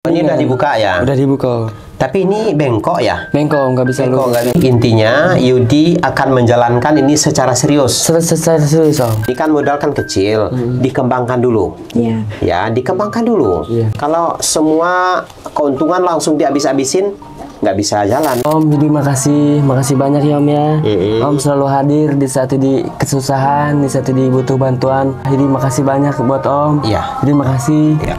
Ini udah dibuka ya? Udah dibuka. Tapi ini bengkok ya? Bengkok, nggak bisa lu. Intinya Yudi akan menjalankan ini secara serius. Secara serius, Om. Ini kan modal kan kecil, dikembangkan dulu. Iya. Ya, dikembangkan dulu. Iya. Kalau semua keuntungan langsung dihabis-habisin, nggak bisa jalan. Om, jadi makasih banyak ya Om ya. Om selalu hadir di saat di kesusahan, di saat di butuh bantuan. Jadi makasih banyak buat Om. Iya. Jadi makasih. Ya.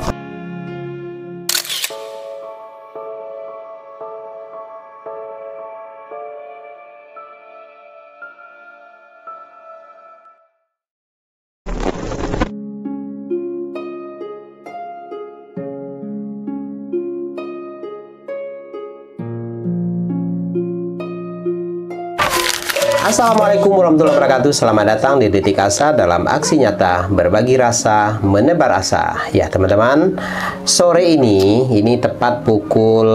Assalamualaikum warahmatullahi wabarakatuh. Selamat datang di Detik Asa dalam aksi nyata berbagi rasa, menebar asa. Ya teman-teman, sore ini tepat pukul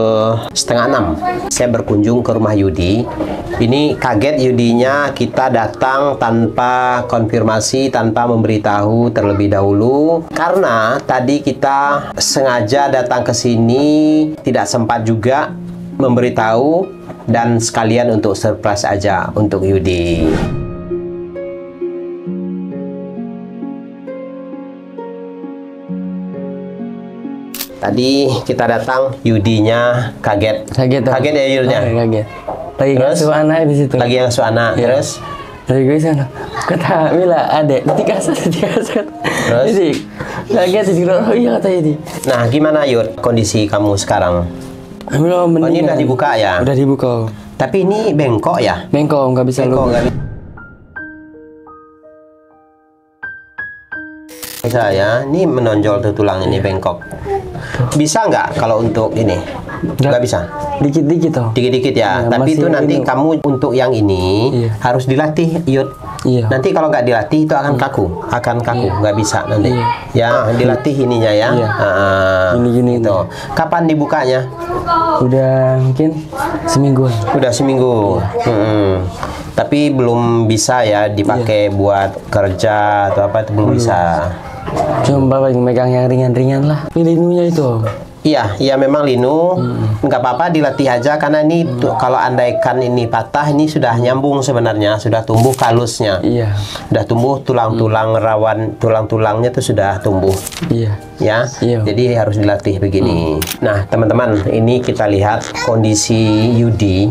5:30. Saya berkunjung ke rumah Yudi. Ini kaget Yudinya, kita datang tanpa konfirmasi, tanpa memberitahu terlebih dahulu. Karena tadi kita sengaja datang ke sini, tidak sempat juga memberitahu, dan sekalian untuk surprise aja untuk Yudi. Tadi kita datang, Yudinya kaget. Kaget ya Yudinya? Kaget. Lagi ngasuh anak di situ. Lagi ngasuh anak, Ya. terus? Lagi gue sana. Kata Mila, adek, Detik Asa. Terus? Jadi kaget di oh iya kata Yudi. Nah, gimana Yud kondisi kamu sekarang? Ambil Om, Ini udah dibuka ya? Udah dibuka. Tapi ini bengkok ya? Bengkok, nggak bisa Bengkok lu. nggak bisa ya? Ini menonjol tuh tulang ini bengkok. Bisa nggak kalau untuk ini? Nggak bisa? Dikit-dikit Om. Dikit-dikit ya? Ya, Tapi masih itu nanti ini. kamu untuk yang ini Iya. harus dilatih, Yud. Iya. Nanti kalau nggak dilatih itu akan kaku, nggak bisa nanti. Iya. Ya, dilatih ininya ya. Iya. Gini-gini Gitu. Kapan dibukanya? Udah mungkin semingguan. Udah seminggu. Tapi belum bisa ya dipakai buat kerja atau apa, itu belum bisa. Cuma paling megang yang ringan-ringan lah. Pilinunya itu Om. Iya memang linu, nggak apa-apa dilatih aja karena ini kalau andaikan ini patah, ini sudah nyambung sebenarnya, sudah tumbuh kalusnya, Iya. sudah tumbuh tulang-tulang rawan, tulang-tulangnya tuh sudah tumbuh, Iya. ya. Iya. Jadi harus dilatih begini. Nah teman-teman, ini kita lihat kondisi Yudi.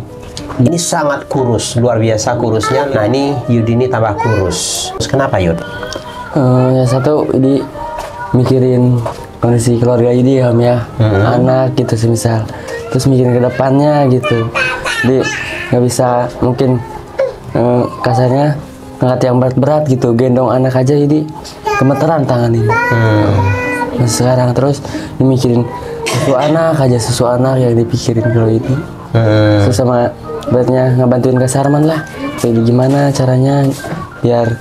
Ini sangat kurus, luar biasa kurusnya. Nah ini Yudi ini tambah kurus. Terus kenapa Yud? Yang satu ini mikirin kondisi keluarga ini ya Om ya, anak gitu semisal, terus mikirin ke depannya gitu. Jadi nggak bisa mungkin kasarnya ngangkat yang berat-berat gitu, gendong anak aja jadi gemeteran tangan ini. Nah, sekarang terus dimikirin susu anak yang dipikirin kalau ini. Terus sama beratnya ngebantuin Kak Sarman lah, jadi gimana caranya biar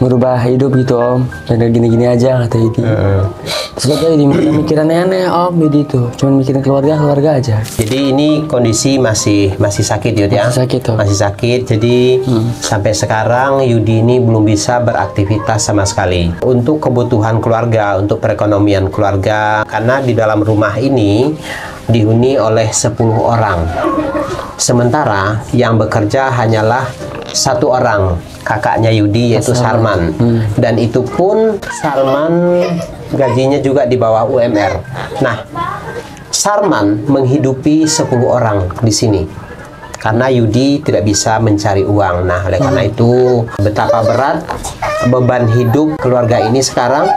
merubah hidup gitu Om, dan gini-gini aja kata Yudi. Terus kata Yudi mikiran aneh Om, Yudi itu cuman mikirin keluarga aja. Jadi ini kondisi masih sakit Yud ya? Masih sakit, Om. Masih sakit. Jadi sampai sekarang Yudi ini belum bisa beraktivitas sama sekali. Untuk kebutuhan keluarga, untuk perekonomian keluarga, karena di dalam rumah ini dihuni oleh 10 orang. Sementara yang bekerja hanyalah 1 orang, kakaknya Yudi, yaitu Sarman. Dan itu pun Sarman gajinya juga di bawah UMR. Nah, Sarman menghidupi 10 orang di sini karena Yudi tidak bisa mencari uang. Nah, oleh karena itu betapa berat beban hidup keluarga ini sekarang,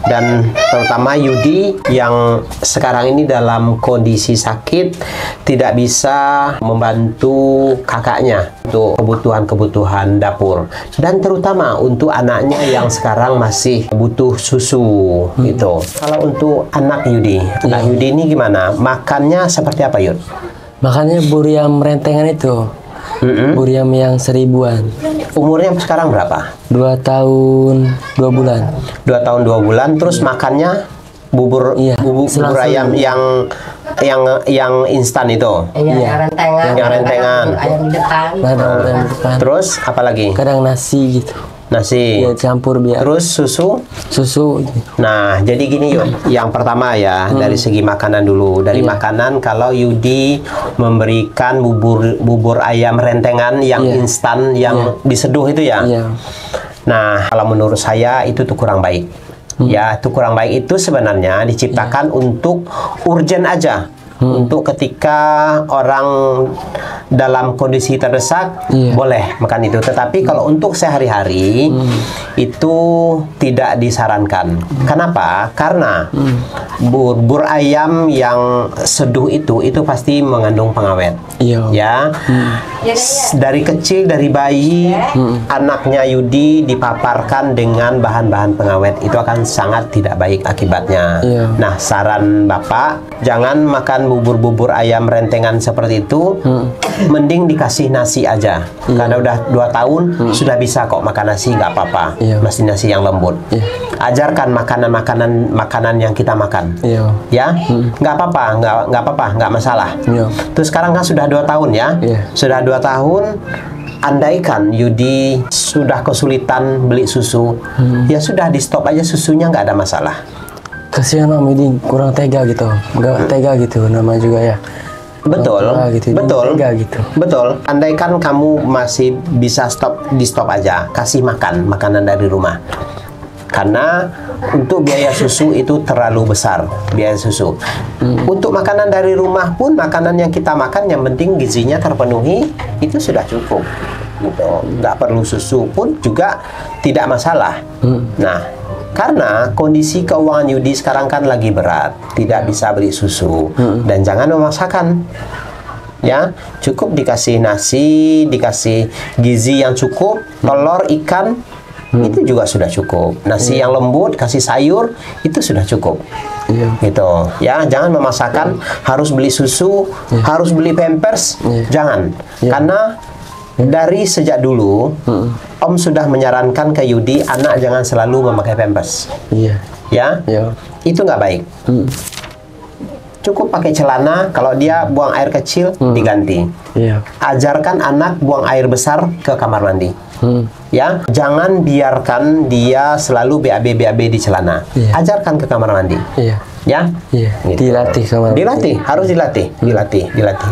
dan terutama Yudi yang sekarang ini dalam kondisi sakit, tidak bisa membantu kakaknya untuk kebutuhan-kebutuhan dapur, dan terutama untuk anaknya yang sekarang masih butuh susu gitu. Kalau untuk anak Yudi, anak Yudi ini gimana? Makannya seperti apa Yud? Makanya buriam rentengan itu, buriam yang 1000-an. Umurnya sekarang berapa? 2 tahun 2 bulan. 2 tahun 2 bulan. Terus makannya bubur bubur ayam yang instan itu. Iya, rentengan. Yang rentengan. Ayam di depan. Ada orang di depan. Terus apa lagi? Kadang nasi gitu. Nasi. Ya campur biar. Terus susu. Susu. Nah, jadi gini yuk. Yang pertama ya, dari segi makanan dulu. Dari makanan, kalau Yudi memberikan bubur ayam rentengan yang instan, yang diseduh itu ya. Nah, kalau menurut saya itu tuh kurang baik. Ya, itu kurang baik. Itu sebenarnya diciptakan untuk urgent aja. Untuk ketika orang dalam kondisi terdesak, boleh makan itu. Tetapi kalau untuk sehari-hari, itu tidak disarankan. Kenapa? Karena bubur ayam yang seduh itu pasti mengandung pengawet. Ya, dari kecil, dari bayi, anaknya Yudi dipaparkan dengan bahan-bahan pengawet. Itu akan sangat tidak baik akibatnya. Nah, saran Bapak, jangan makan bubur-bubur ayam rentengan seperti itu, mending dikasih nasi aja. Karena udah 2 tahun sudah bisa kok makan nasi, nggak apa-apa. Mesti nasi yang lembut. Ajarkan makanan yang kita makan. Ya, nggak apa-apa, nggak masalah. Terus sekarang kan sudah 2 tahun ya, sudah 2 tahun. Andaikan Yudi sudah kesulitan beli susu, ya sudah di stop aja susunya, nggak ada masalah. Kasihan Om, ini kurang tega gitu, nggak tega gitu nama juga ya. Betul, gitu, betul, tega gitu. Betul. Andaikan kamu masih bisa di stop aja, kasih makanan dari rumah. Karena untuk biaya susu itu terlalu besar, biaya susu. Untuk makanan dari rumah pun, makanan yang kita makan yang penting gizinya terpenuhi, itu sudah cukup. Gitu. Nggak perlu susu pun juga tidak masalah. Nah, karena kondisi keuangan Yudi sekarang kan lagi berat, tidak bisa beli susu, dan jangan memaksakan. Ya, cukup dikasih nasi, dikasih gizi yang cukup, telur, ikan, itu juga sudah cukup. Nasi yang lembut, kasih sayur, itu sudah cukup. Gitu. Ya, jangan memaksakan harus beli susu, harus beli Pampers, jangan. Karena dari sejak dulu, Om sudah menyarankan ke Yudi, anak jangan selalu memakai Pampers. Ya, itu nggak baik. Cukup pakai celana, kalau dia buang air kecil, diganti. Ajarkan anak buang air besar ke kamar mandi. Ya, jangan biarkan dia selalu BAB di celana. Ajarkan ke kamar mandi. Ya, gitu. Dilatih kamar mandi. Dilatih, harus dilatih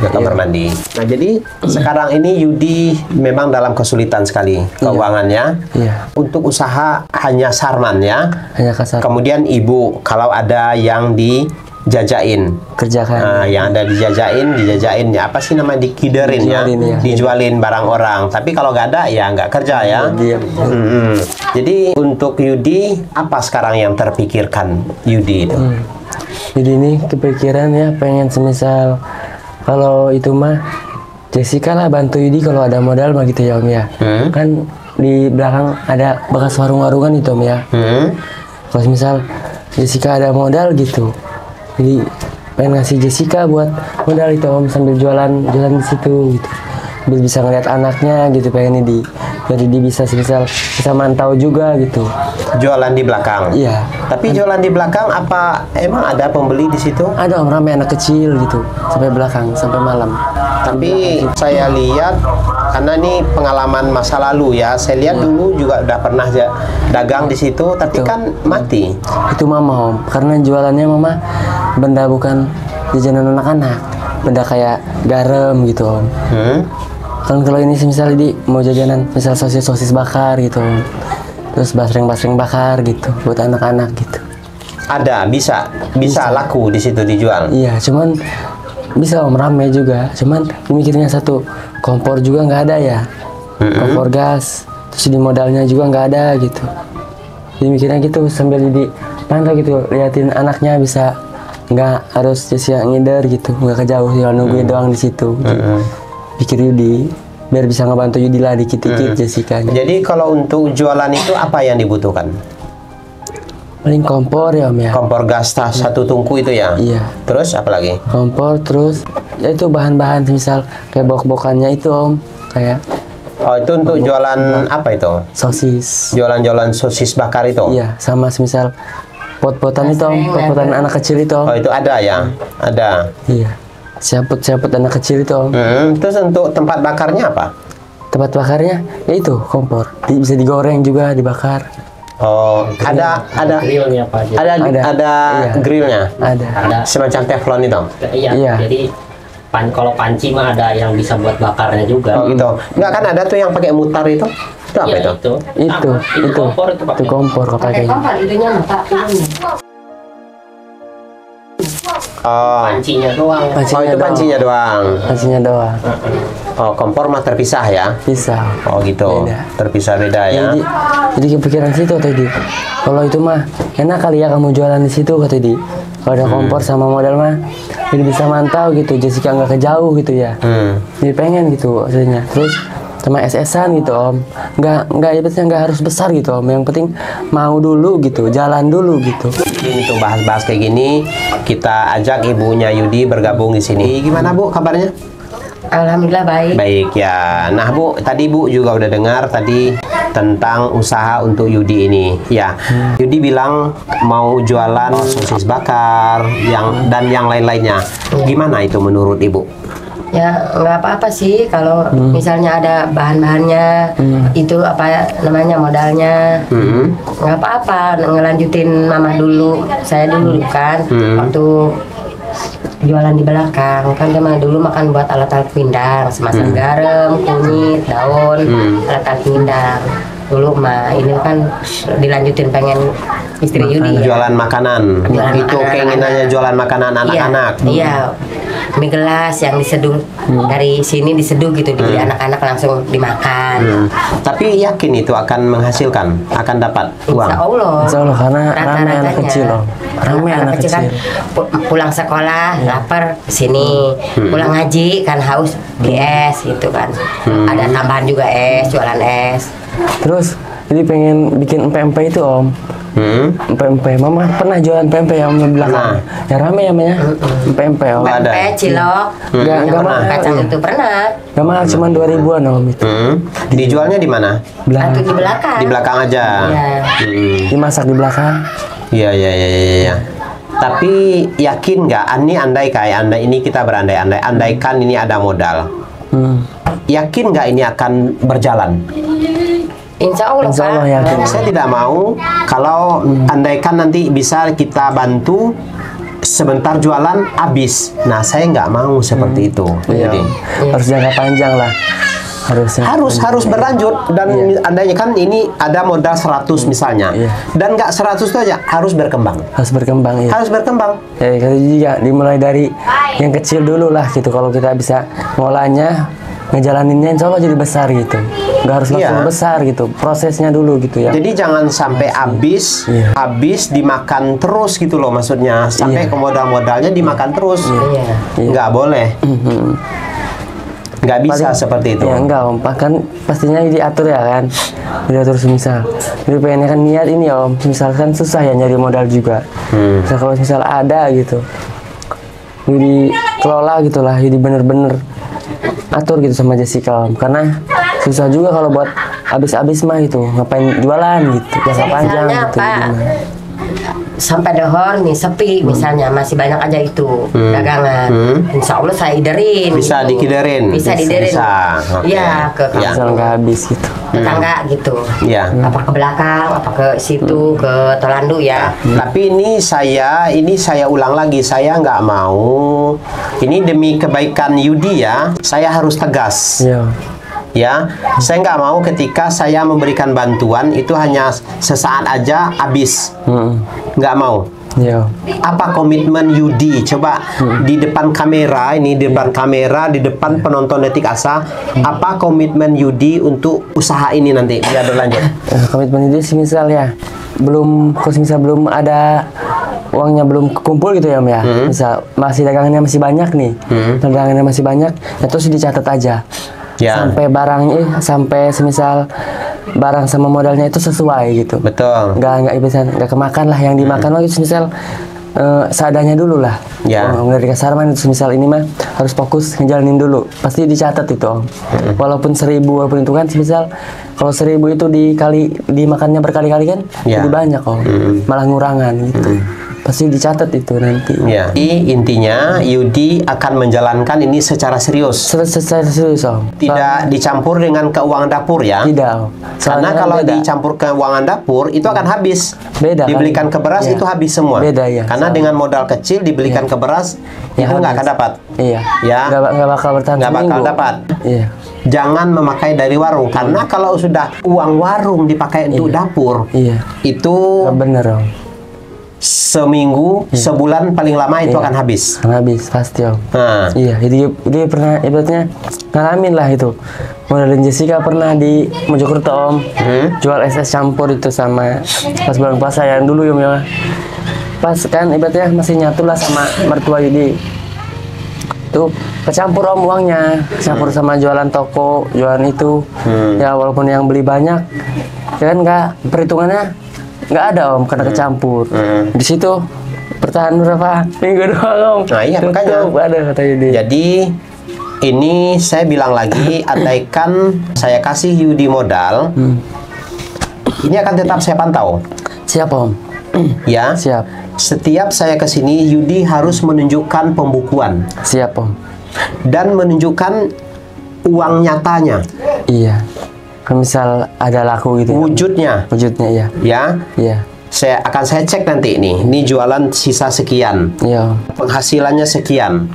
ke kamar mandi. Nah, jadi sekarang ini Yudi memang dalam kesulitan sekali keuangannya. Untuk usaha hanya Sarman ya. Hanya kasar. Kemudian ibu kalau ada yang dijajain, kerjakan. Yang ada dijajain ya, apa sih namanya, dikiderin ya, dijualin barang orang. Tapi kalau nggak ada ya nggak kerja ya. Jadi untuk Yudi, apa sekarang yang terpikirkan Yudi itu? Jadi ini kepikiran ya, pengen semisal kalau itu mah Jessica lah bantu Yudi kalau ada modal mah gitu ya Om ya. Kan di belakang ada bekas warung-warungan itu Om ya. Kalau misal Jessica ada modal gitu, jadi pengen ngasih Jessica buat modal itu Om, sambil jualan di situ gitu. Biar bisa ngeliat anaknya gitu, pengen ini jadi dia bisa bisa mantau juga gitu. Jualan di belakang. Iya. Tapi jualan di belakang apa emang ada pembeli di situ? Ada Om, ramai anak kecil gitu sampai belakang sampai malam. Tapi saya lihat, karena ini pengalaman masa lalu ya, saya lihat dulu juga udah pernah dagang di situ, tapi kan mati. Itu Mama Om, karena jualannya Mama benda bukan jajanan anak-anak, benda kayak garam gitu Om. Kan kalau ini misal di mau jajanan misal sosis bakar gitu Om. Terus basreng bakar gitu buat anak-anak gitu. Ada, bisa laku di situ dijual. Iya, cuman bisa Om, rame juga. Cuman mikirnya satu, kompor juga nggak ada ya. Kompor gas, terus di modalnya juga nggak ada gitu. Jadi mikirnya gitu sambil di pantau gitu, liatin anaknya bisa nggak harus Jessica ngider gitu, nggak kejauh ya, nungguin doang di situ. Pikir Yudi biar bisa ngebantu Yudi lah dikit-dikit Jessica. Jadi kalau untuk jualan itu apa yang dibutuhkan? Paling kompor ya Om ya. Kompor gas satu tungku itu ya? Iya. Terus apa lagi? Kompor, terus ya itu bahan-bahan misal kayak bok-bokannya itu Om, kayak. Oh, itu untuk jualan apa itu? Sosis. Jualan sosis bakar itu? Iya, sama misal pot-potan itu Om, pot-potan anak kecil itu Om. Oh, itu ada ya? Ada. Iya. Siaput anak kecil itu Om. Terus untuk tempat bakarnya apa? tempat bakarnya ya itu kompor. Bisa digoreng juga, dibakar. Oh, ada grillnya Pak. ada Iya. grillnya. Ada. Semacam teflon itu. Iya. Iya. Jadi kalau panci mah ada yang bisa buat bakarnya juga. Oh gitu. Enggak kan ada tuh yang pakai mutar itu? Itu apa Iya, itu? Itu kompor itu itu pakai. kompor Pakai kepakainya. kompor itunya mah Pak. Oh. Pancinya doang. Oh, itu doang. pancinya doang. Pancinya doang. Oh, kompor mah terpisah ya? Bisa. Oh gitu. Beda. Terpisah beda ya. Jadi kepikiran situ tadi. Kalau itu mah enak kali ya kamu jualan di situ kata tadi. Kalau ada kompor sama modal mah, jadi bisa mantau gitu. Jessica nggak kejauh gitu ya. Jadi pengen gitu maksudnya. Terus sama SS-an gitu om. Nggak harus besar gitu om. Yang penting mau dulu gitu, jalan dulu gitu. Ini tuh bahas-bahas kayak gini, kita ajak ibunya Yudi bergabung di sini. Gimana Bu kabarnya? Alhamdulillah baik. Baik ya. Nah Bu, tadi Bu juga udah dengar tadi tentang usaha untuk Yudi ini. Ya, Yudi bilang mau jualan sosis bakar dan yang lain-lainnya. Gimana itu menurut Ibu? Ya nggak apa-apa sih kalau misalnya ada bahan-bahannya itu apa namanya modalnya nggak apa-apa ngelanjutin mama dulu saya dulu kan waktu jualan di belakang kan dia mah dulu makan buat alat-alat pindang semasang garam kunyit daun alat-alat pindang dulu mah ini kan dilanjutin pengen istri Yudi ya. Jualan makanan. Jualan Itu makanan keinginannya anak-anak. jualan makanan anak-anak. Iya, mie gelas yang diseduh dari sini diseduh gitu dibeli anak-anak langsung dimakan. Tapi yakin itu akan menghasilkan, akan dapat uang. Insya Allah. Insya Allah karena ramai anak Rata-ratanya. kecil om. Ramai anak kecil. kan pulang sekolah lapar kesini, pulang ngaji kan haus di es gitu kan. Ada tambahan juga es, jualan es. Terus jadi pengen bikin empe-empe itu om. Empe-empe. Mama pernah jualan empe-empe ya om di belakang. Ya rame ya Maya. Empe-empe om. Ada. Pempek, cilok, Nggak mahal. kacang Iya. itu pernah. Gak mahal, cuma 2000-an om itu. Dijualnya di mana? Atau di belakang. Di belakang aja. Iya. Dimasak di belakang. Iya, iya, iya, iya, iya. Tapi yakin nggak? Ini kita berandai-andai. Andaikan ini ada modal. Yakin nggak ini akan berjalan? Insya Allah, Insya Allah Pak. yakin. Saya tidak mau kalau andaikan nanti bisa kita bantu sebentar jualan habis. Nah, saya nggak mau seperti itu. Iya. Jadi Harus jangka panjang lah. Harusnya. harus berlanjut dan andainya kan ini ada modal 100 misalnya. Iya. Dan nggak 100 itu aja, harus berkembang. Harus berkembang ya. Harus berkembang. Ya kata juga dimulai dari yang kecil dulu lah gitu. Kalau kita bisa ngolahnya, ngejalaninnya insya Allah jadi besar gitu. Nggak harus langsung Iya. besar gitu. Prosesnya dulu gitu ya. Jadi jangan sampai habis, Iya. habis dimakan terus gitu loh maksudnya. Sampai Iya. ke modal-modalnya dimakan terus. Iya. Nggak boleh. Nggak bisa Paling- seperti itu. Ya enggak om, kan pastinya diatur ya kan. Diatur semisal. Jadi pengennya kan niat ini om. Misalkan susah ya nyari modal juga. Nah, kalau misal ada gitu, jadi kelola gitulah, jadi bener-bener atur gitu sama Jessica om. Karena susah juga kalau buat habis-habis mah gitu. Ngapain jualan gitu. Jangka panjang Misalnya gitu. Pak, gimana. sampai dehor nih sepi misalnya masih banyak aja itu dagangan. Insya Allah saya iderin. Bisa gitu. dikiderin? Bisa diderin. Bisa, oke. Iya ke Ya. Misal nggak habis gitu. tetangga gitu. Iya. Apa ke belakang, apa ke situ, ke Tolandu ya. Tapi ini saya ulang lagi, saya nggak mau. Ini demi kebaikan Yudi ya, saya harus tegas. Iya. Ya, saya nggak mau ketika saya memberikan bantuan itu hanya sesaat aja habis. Nggak mau. Iya. Apa komitmen Yudi? Coba di depan kamera, ini di depan kamera, di depan penonton Detik Asa, apa komitmen Yudi untuk usaha ini nanti biar berlanjut? Komitmen itu sih misal ya kalau misal belum ada uangnya belum kekumpul gitu ya om ya. Misal masih dagangannya masih banyak nih, dagangannya masih banyak, ya terus dicatat aja. Ya. Sampai semisal barang sama modalnya itu sesuai gitu. Betul. Nggak kemakan lah yang dimakan lagi semisal seadanya dulu lah. Ya. Dari kasarman itu semisal ini mah harus fokus ngejalanin dulu. Pasti dicatat itu om. Walaupun 1000 walaupun itu kan semisal kalau 1000 itu dimakannya berkali-kali kan Ya. jadi banyak om. Malah ngurangan gitu. pasti dicatat itu nanti. Ya. Jadi intinya Yudi akan menjalankan ini secara serius. Secara serius Om. Tidak dicampur dengan keuangan dapur ya. Tidak Om. Karena Soalnya kalau beda. dicampur keuangan dapur itu akan habis. Beda kan? Dibelikan ke beras Iya. itu habis semua. Beda, ya. Karena dengan modal kecil dibelikan ke beras Ya, itu nggak habis. akan dapat. Iya. Ya. Nggak bakal bertahan Nggak bakal seminggu. dapat. Iya. Jangan memakai dari warung karena kalau sudah uang warung dipakai untuk dapur Iya. itu Nggak bener Om. seminggu, sebulan paling lama itu akan habis. Kan habis pasti Om. Nah, Iya, dia pernah ibaratnya ngalamin lah itu. Modalin Jessica pernah di Mojokerto Om, jual es campur itu sama pas bulan puasa yang dulu Om ya. Pas kan ibaratnya masih nyatu lah sama mertua Yudi. Tuh kecampur Om uangnya, campur sama jualan toko, jualan itu. Ya walaupun yang beli banyak, ya kan nggak perhitungannya nggak ada Om karena kecampur. Di situ bertahan berapa minggu doang Om. Nah, iya, Tutup, makanya. ada kata Yudi. jadi ini saya bilang lagi, andaikan saya kasih Yudi modal, ini akan tetap saya pantau. Siap Om. Ya, Siap. setiap saya kesini Yudi harus menunjukkan pembukuan Siap Om. dan menunjukkan uang nyatanya, Iya. Kalau misal ada laku gitu. Ya. wujudnya. Wujudnya iya. Ya, Iya. saya cek nanti ini jualan sisa sekian, Iya. Om. penghasilannya sekian,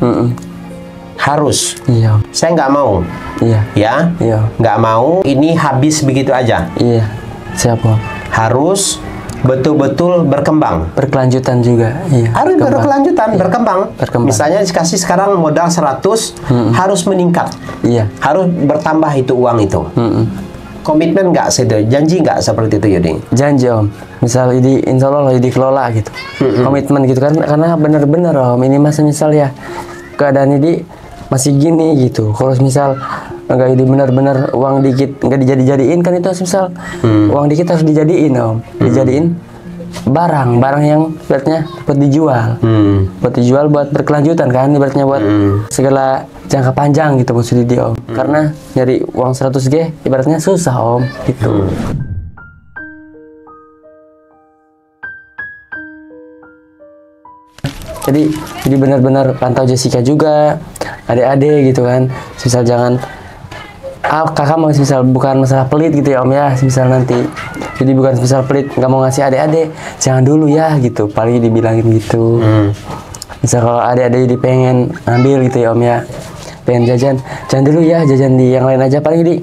harus. Iya. Om. Saya nggak mau, Iya. ya, Iya. nggak mau ini habis begitu aja. Iya. Siap Om. Harus betul-betul berkembang. Berkelanjutan juga. Iya. Harus berkelanjutan, berkembang. Berkembang. Misalnya dikasih sekarang modal 100, harus meningkat. Iya. Harus bertambah itu uang itu. Komitmen nggak situ? Janji nggak seperti itu Yudi? Janji Om. Misal ini insya Allah dikelola gitu. Komitmen gitu kan karena bener-bener Om ini masih misal ya keadaan ini masih gini gitu. Kalau misal nggak ini benar-benar uang dikit nggak dijadiin kan itu misal uang dikit harus dijadiin Om. Dijadiin barang yang ibaratnya buat dijual. Buat dijual buat berkelanjutan kan ibaratnya buat segala jangka panjang gitu maksudnya dia Om. Karena nyari uang 100G ibaratnya susah Om gitu. Jadi benar-benar pantau Jessica juga, adik-adik gitu kan. Misal jangan kakak mau misal bukan masalah pelit gitu ya Om ya, misal nanti. Jadi bukan misal pelit nggak mau ngasih adik-adik, jangan dulu ya gitu. Paling dibilangin gitu. Misal kalau adik-adik jadi pengen ngambil gitu ya Om ya, pengen jajan, jangan dulu ya jajan di yang lain aja. Paling di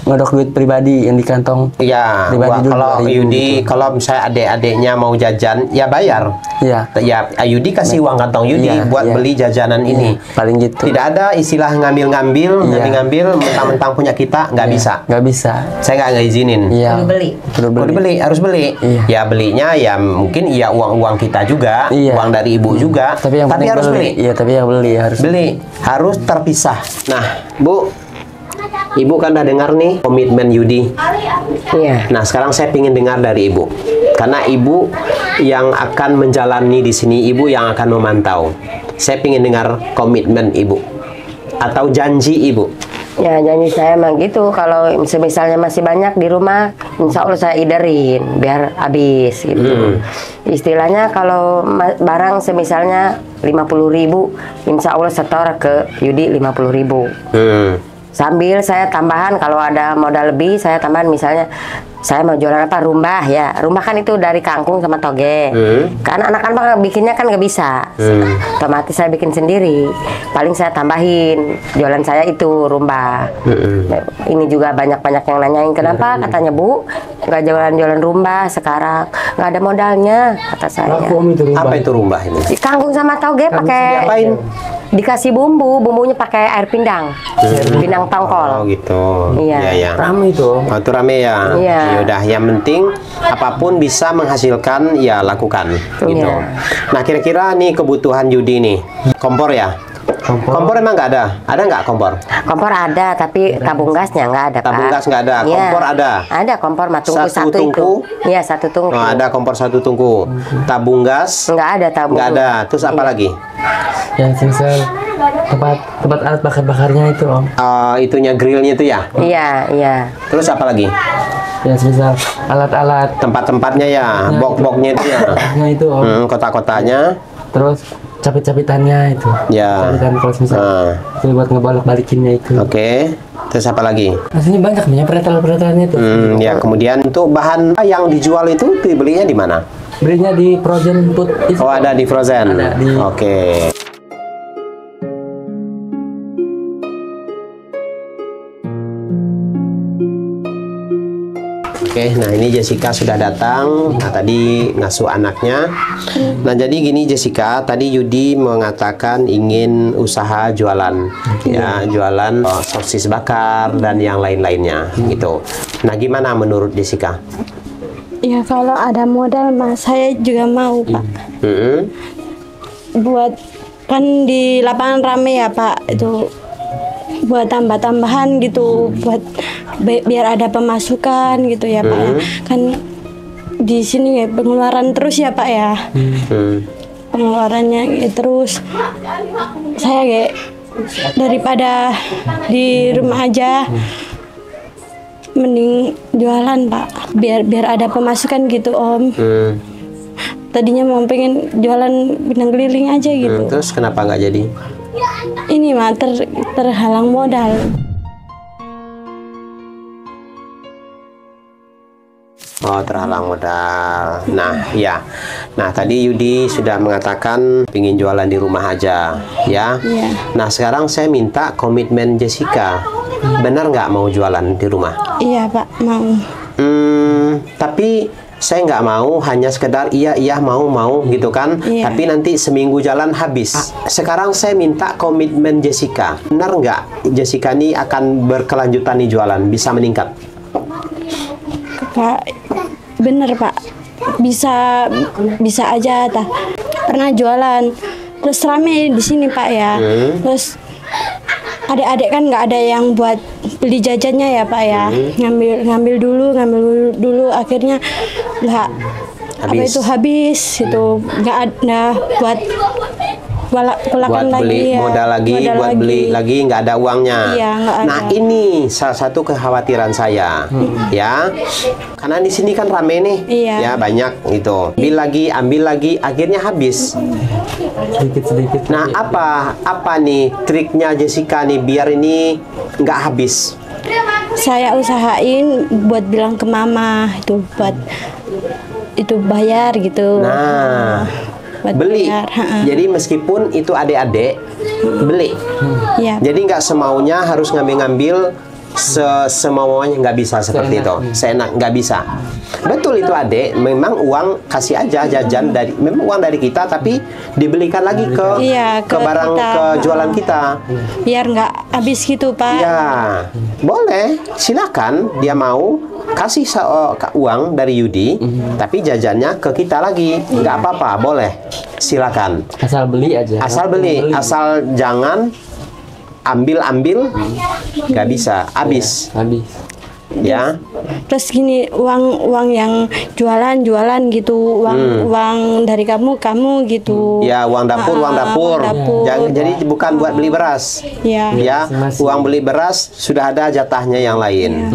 ngodok duit pribadi yang di kantong. Iya, Pribadi dulu, kalau 2.000 Yudi, gitu. kalau misalnya adik-adiknya mau jajan, ya bayar. Iya. Ya, Yudi kasih uang kantong Yudi Iya, buat iya. beli jajanan ini. Paling gitu. Tidak ada istilah ngambil-ngambil, ngambil-ngambil, mentang-mentang punya kita, nggak bisa. Nggak bisa. Saya nggak izinin. Iya. Kudu beli. Kudu Kalau dibeli, harus beli. Iya. Ya belinya ya mungkin ya uang-uang kita juga, Iya. uang dari ibu juga. Tapi yang penting harus beli. Iya, tapi yang beli harus. Beli, harus terpisah. Nah, Bu, Ibu kan udah dengar nih komitmen Yudi. Iya. Nah, sekarang saya ingin dengar dari Ibu. Karena Ibu yang akan menjalani di sini, Ibu yang akan memantau. Saya ingin dengar komitmen Ibu. Atau janji Ibu. Ya janji saya emang gitu. Kalau misalnya masih banyak di rumah, insya Allah saya iderin biar habis gitu. Istilahnya kalau barang semisalnya 50.000, insya Allah setor ke Yudi 50.000. Sambil saya tambahan kalau ada modal lebih, saya tambahan misalnya saya mau jualan apa, rumbah ya. Rumbah kan itu dari kangkung sama toge. Kan anak-anak bikinnya kan nggak bisa. Otomatis saya bikin sendiri. Paling saya tambahin jualan saya itu rumbah. Ini juga banyak-banyak yang nanyain kenapa katanya Bu nggak jualan-jualan rumbah sekarang, nggak ada modalnya kata saya. Apa itu rumbah ini? Di kangkung sama toge pakai diapain? dikasih bumbunya pakai air pindang, pindang tongkol. Oh gitu. Iya. Ya. Rame itu. Oh, itu rame ya. Iya. Ya udah, yang penting apapun bisa menghasilkan ya lakukan gitu. Iya. Nah, kira-kira nih kebutuhan Yudi nih. Kompor ya? Kompor emang nggak ada? Ada nggak kompor? Kompor ada, tapi tabung gasnya nggak ada, Pak. Tabung gas nggak ada, Iya. kompor ada? Ada kompor, tungku Satu satu tungku? itu. Iya, satu tungku. Oh, ada kompor satu tungku. Tabung gas? Nggak ada tabung. Nggak ada. Terus apa lagi? Yang misal tempat alat bakar-bakarnya itu Om. Itunya grillnya itu ya? Iya, iya. Terus apa lagi? Ya semisal alat-alat Tempat-tempatnya ya, bok-boknya itu ya. nah itu Om. Kota-kotanya. Terus capit-capitannya itu. Ya. Capitan kalau misal itu buat ngebalik-balikinnya itu. Oke. Terus apa lagi? Aslinya banyak punya peretal-peretalnya itu. Ya, kemudian untuk bahan yang dijual itu dibelinya di mana? Belinya di Frozen Food itu. Oh, ada di Frozen. Ada di. Oke. Oke, nah ini Jessica sudah datang. Nah, tadi ngasuh anaknya. Nah, jadi gini Jessica, tadi Yudi mengatakan ingin usaha jualan, ya, jualan sosis bakar dan yang lain-lainnya, gitu. Nah, gimana menurut Jessica? Ya kalau ada modal mas, saya juga mau Pak. Buat kan di lapangan rame ya Pak, itu buat tambah-tambahan gitu, buat biar ada pemasukan gitu ya Pak. Ya. Kan di sini ya pengeluaran terus ya Pak ya. Pengeluarannya ya, terus saya kayak daripada di rumah aja mending jualan Pak, biar ada pemasukan gitu Om. Tadinya mau pengen jualan benang keliling aja gitu. Terus kenapa nggak jadi? Ini mah terhalang modal. Oh, terhalang modal. Nah, ya. Nah, tadi Yudi sudah mengatakan ingin jualan di rumah aja, ya. Iya. Nah, sekarang saya minta komitmen Jessica. Benar nggak mau jualan di rumah? Iya Pak, mau. Tapi saya nggak mau hanya sekedar iya mau gitu kan. Iya. Tapi nanti seminggu jalan habis. Sekarang saya minta komitmen Jessica. Benar nggak Jessica ini akan berkelanjutan nih jualan, bisa meningkat? Pak, bener Pak, bisa aja ta. Pernah jualan, terus rame di sini Pak ya. Terus adik-adik kan nggak ada yang buat beli jajannya ya Pak ya. Ngambil dulu, akhirnya nggak habis itu, nggak ada buat beli modal lagi, buat beli lagi nggak ada uangnya. Iya, nggak ada. Nah, ini salah satu kekhawatiran saya, ya, karena di sini kan rame nih, Iya. ya banyak gitu. Ambil lagi, akhirnya habis. Sedikit-sedikit. Nah, apa nih triknya Jessica nih biar ini nggak habis? Saya usahain buat bilang ke mama itu buat itu bayar gitu. Nah, buat beli. bayar. Jadi meskipun itu adik-adik, beli. Iya. Jadi nggak semaunya harus ngambil semaunya, nggak bisa seperti itu. Seenak nggak bisa. Betul itu adik, memang uang kasih aja jajan memang uang dari kita, tapi dibelikan lagi ke barang kita. ke jualan kita. Biar nggak habis gitu Pak. Ya, boleh, silakan dia mau kasih uang dari Yudi, tapi jajannya ke kita lagi, nggak apa-apa, boleh, silakan. Asal beli aja. Asal beli, asal jangan ambil nggak bisa, habis. Habis. Ya. Terus gini, uang yang jualan gitu, uang dari kamu gitu. Ya, uang dapur. Uang dapur. Jadi bukan buat beli beras. Ya. Ya, uang beli beras sudah ada jatahnya yang lain.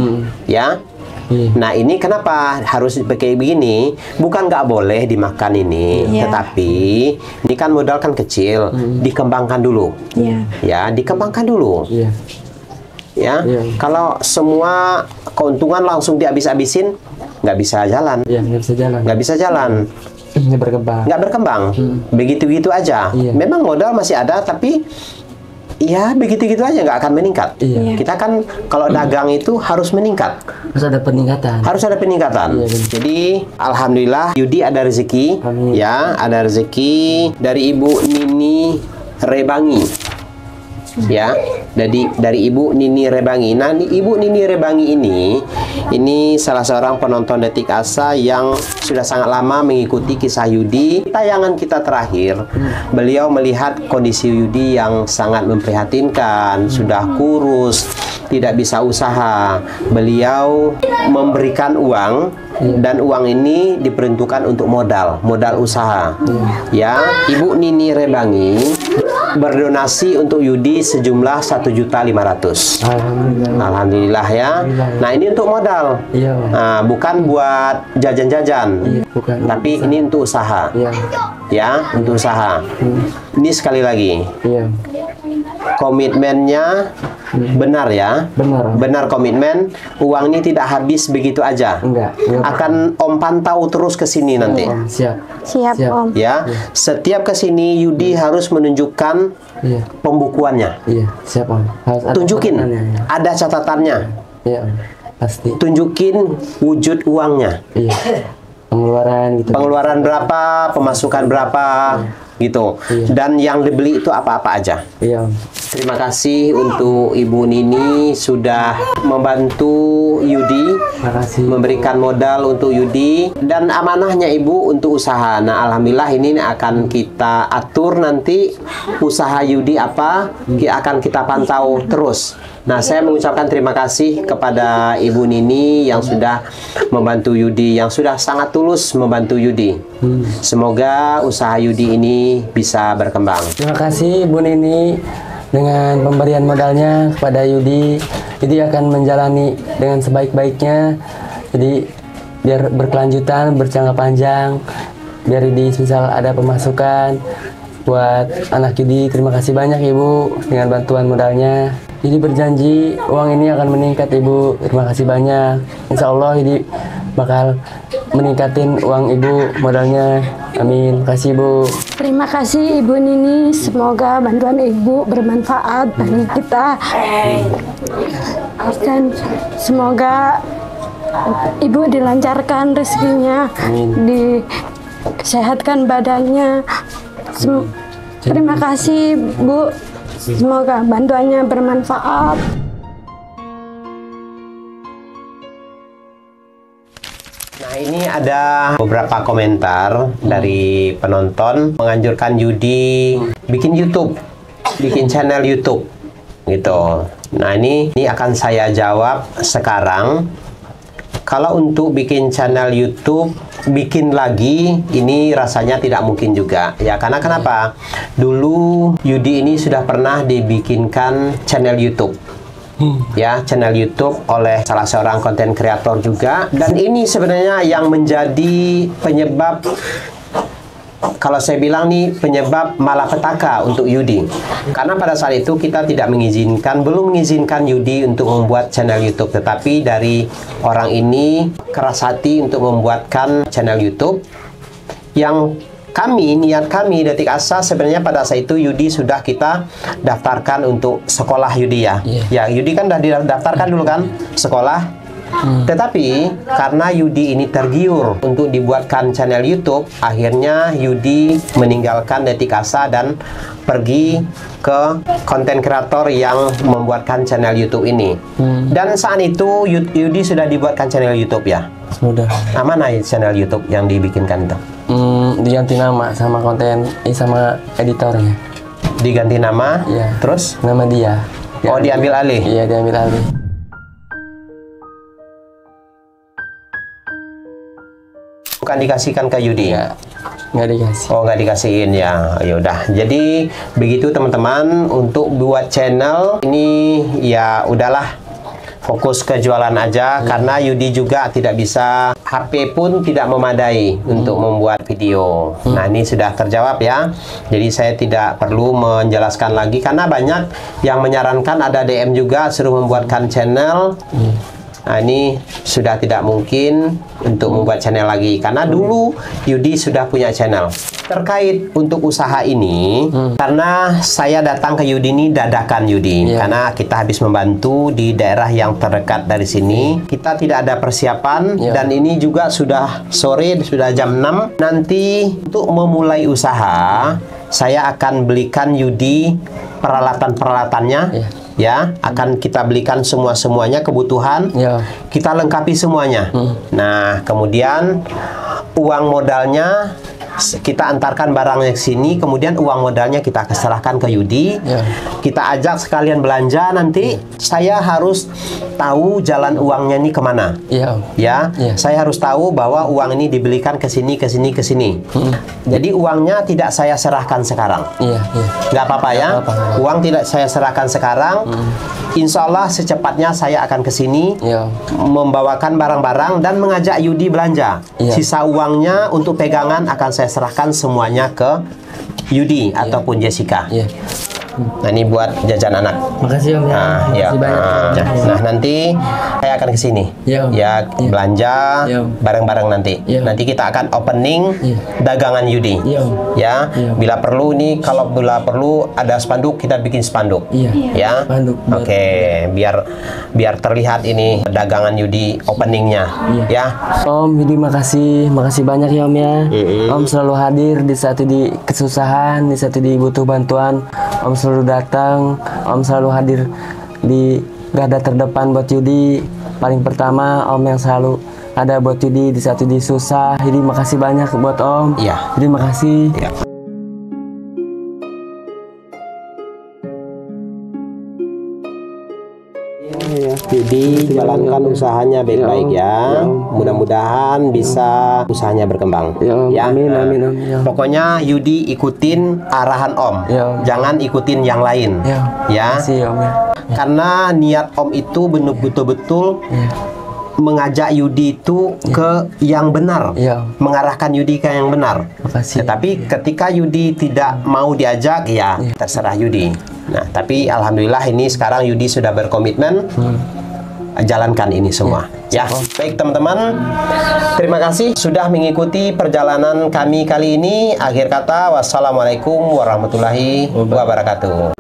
Ya. Nah, ini kenapa harus pakai begini? Bukan nggak boleh dimakan ini, tetapi ini kan modal kan kecil, dikembangkan dulu. Ya, dikembangkan dulu. Ya, kalau semua keuntungan langsung dihabis-habisin, nggak bisa jalan. Nggak bisa jalan. Nggak berkembang. Begitu-gitu aja. Memang modal masih ada, tapi ya begitu-gitu aja nggak akan meningkat. Kita kan kalau dagang itu harus meningkat. Harus ada peningkatan. Harus ada peningkatan. Jadi alhamdulillah Yudi ada rezeki. Amin. Ya, ada rezeki dari Ibu Nini Rebangi. Ya, dari Ibu Nini Rebangi. Nah, Ibu Nini Rebangi ini salah seorang penonton Detik Asa yang sudah sangat lama mengikuti kisah Yudi. Tayangan kita terakhir, beliau melihat kondisi Yudi yang sangat memprihatinkan, sudah kurus, tidak bisa usaha. Beliau memberikan uang, dan uang ini diperuntukkan untuk modal usaha. Ya, Ibu Nini Rebangi berdonasi untuk Yudi sejumlah 1.500.000. Alhamdulillah ya. Nah, ini untuk modal. Iya. Nah, bukan buat jajan-jajan. Iya, bukan. Tapi ini untuk usaha. Iya. Ya, untuk usaha. Ini sekali lagi. Iya. Komitmennya benar ya. Benar. Benar komitmen. Uang ini tidak habis begitu aja. Enggak. Iya. Akan Om pantau terus ke sini nanti. Siap. Siap, Siap. Om. Ya, setiap ke sini Yudi harus menunjukkan Iya. pembukuannya. Iya, siap Om. Harus ada Tunjukin, catatannya, ya. ada catatannya. Iya, Om. Pasti. Tunjukin wujud uangnya. Iya. Pengeluaran gitu. Pengeluaran berapa, pemasukan berapa, gitu. Iya. Dan yang dibeli itu apa-apa aja. Iya, Om. Terima kasih untuk Ibu Nini sudah membantu Yudi, Terima kasih. memberikan modal untuk Yudi, dan amanahnya Ibu untuk usaha. Nah, alhamdulillah ini akan kita atur nanti usaha Yudi apa, akan kita pantau terus. Nah, saya mengucapkan terima kasih kepada Ibu Nini yang sudah membantu Yudi, yang sudah sangat tulus membantu Yudi. Semoga usaha Yudi ini bisa berkembang. Terima kasih Bu Nini dengan pemberian modalnya kepada Yudi. Yudi akan menjalani dengan sebaik-baiknya. Jadi biar berkelanjutan, berjangka panjang, biar Yudi misal ada pemasukan buat anak Yudi. Terima kasih banyak Ibu dengan bantuan modalnya. Yudi berjanji uang ini akan meningkat Ibu. Terima kasih banyak. Insya Allah Yudi bakal meningkatin uang Ibu modalnya. Amin. Kasih Ibu. Terima kasih Ibu Nini. Semoga bantuan Ibu bermanfaat bagi kita. Dan semoga Ibu dilancarkan rezekinya, disehatkan badannya. Terima kasih Bu. Semoga bantuannya bermanfaat. Nah, ini ada beberapa komentar dari penonton menganjurkan Yudi bikin YouTube, bikin channel YouTube gitu. Nah, ini akan saya jawab sekarang. Kalau untuk bikin channel YouTube, bikin lagi, ini rasanya tidak mungkin juga. Ya, karena kenapa? Dulu Yudi ini sudah pernah dibikinkan channel YouTube. Ya, channel YouTube oleh salah seorang konten kreator juga. Dan ini sebenarnya yang menjadi penyebab, kalau saya bilang nih, penyebab malapetaka untuk Yudi. Karena pada saat itu kita tidak mengizinkan, belum mengizinkan Yudi untuk membuat channel YouTube. Tetapi dari orang ini keras hati untuk membuatkan channel YouTube. Yang niat kami Detik Asa sebenarnya pada saat itu Yudi sudah kita daftarkan untuk sekolah Yudi ya. Ya, Yudi kan sudah didaftarkan dulu kan sekolah. Tetapi karena Yudi ini tergiur untuk dibuatkan channel YouTube, akhirnya Yudi meninggalkan Detik Asa dan pergi ke konten kreator yang membuatkan channel YouTube ini. Dan saat itu Yudi sudah dibuatkan channel YouTube ya. Sudah. Mana channel YouTube yang dibikinkan itu? Diganti nama sama konten, sama editornya. Diganti nama? Iya. Terus? Nama dia. Oh, diambil alih? Iya, diambil alih. Bukan dikasihkan ke Yudi? Nggak dikasih. Oh, nggak dikasihin ya. Yaudah. Jadi begitu teman-teman, untuk buat channel ini ya udahlah, fokus ke jualan aja. Karena Yudi juga tidak bisa, HP pun tidak memadai untuk membuat video. Nah, ini sudah terjawab ya. Jadi saya tidak perlu menjelaskan lagi, karena banyak yang menyarankan, ada DM juga suruh membuatkan channel. Nah, ini sudah tidak mungkin untuk membuat channel lagi, karena dulu Yudi sudah punya channel. Terkait untuk usaha ini, karena saya datang ke Yudi ini dadakan Yudi, karena kita habis membantu di daerah yang terdekat dari sini. Kita tidak ada persiapan, dan ini juga sudah sore, sudah jam 6. Nanti untuk memulai usaha, saya akan belikan Yudi peralatan-peralatannya. Ya, akan kita belikan semuanya kebutuhan. Kita lengkapi semuanya. Nah, kemudian uang modalnya kita antarkan barangnya ke sini, kemudian uang modalnya kita serahkan ke Yudi. Ya. Kita ajak sekalian belanja nanti. Saya harus tahu jalan uangnya ini kemana. Iya. Ya, Ya. saya harus tahu bahwa uang ini dibelikan ke sini, ke sini, ke sini. Jadi uangnya tidak saya serahkan sekarang. Iya, iya. Nggak apa-apa ya. apa-apa. Uang tidak saya serahkan sekarang. Insya Allah secepatnya saya akan ke sini Iya. membawakan barang-barang dan mengajak Yudi belanja. Iya. Sisa uangnya untuk pegangan akan saya serahkan semuanya ke Yudi ataupun Jessica. Iya. Nah, ini buat jajan anak. Makasih Om ya. Nah, ya. Makasih banyak. Nah, nanti saya akan ke sini. Iya, Om. Ya, Iya. belanja Iya, Om. bareng-bareng nanti. Iya. Nanti kita akan opening Iya. dagangan Yudi. Iya, Om. Ya, Iya. bila perlu nih, kalau bila perlu ada spanduk, kita bikin spanduk. Iya. Ya. Spanduk. Oke, biar terlihat ini dagangan Yudi openingnya. Iya. Ya. Om, Yudi makasih banyak ya Om ya. Om selalu hadir di saat di kesusahan, di saat di butuh bantuan. Om selalu datang, Om selalu hadir di garda terdepan buat Yudi. Paling pertama Om yang selalu ada buat Yudi di saat Yudi susah. Yudi makasih banyak buat Om. Iya. Yudi makasih. Ya. Yudi jalankan usahanya baik-baik ya. Mudah-mudahan bisa usahanya berkembang. Ya, Om. Amin, amin, Om. Ya. Pokoknya Yudi ikutin arahan Om. Ya, Om. Jangan ikutin yang lain. Ya. Ya. Makasih Om ya. Karena niat Om itu betul-betul Ya. mengajak Yudi itu ke yang benar. Ya. Mengarahkan Yudi ke yang benar. Makasih. Tetapi ketika Yudi tidak mau diajak, ya terserah Yudi. Nah, tapi alhamdulillah ini sekarang Yudi sudah berkomitmen jalankan ini semua. Ya, baik teman-teman. Terima kasih sudah mengikuti perjalanan kami kali ini. Akhir kata, wassalamualaikum warahmatullahi wabarakatuh.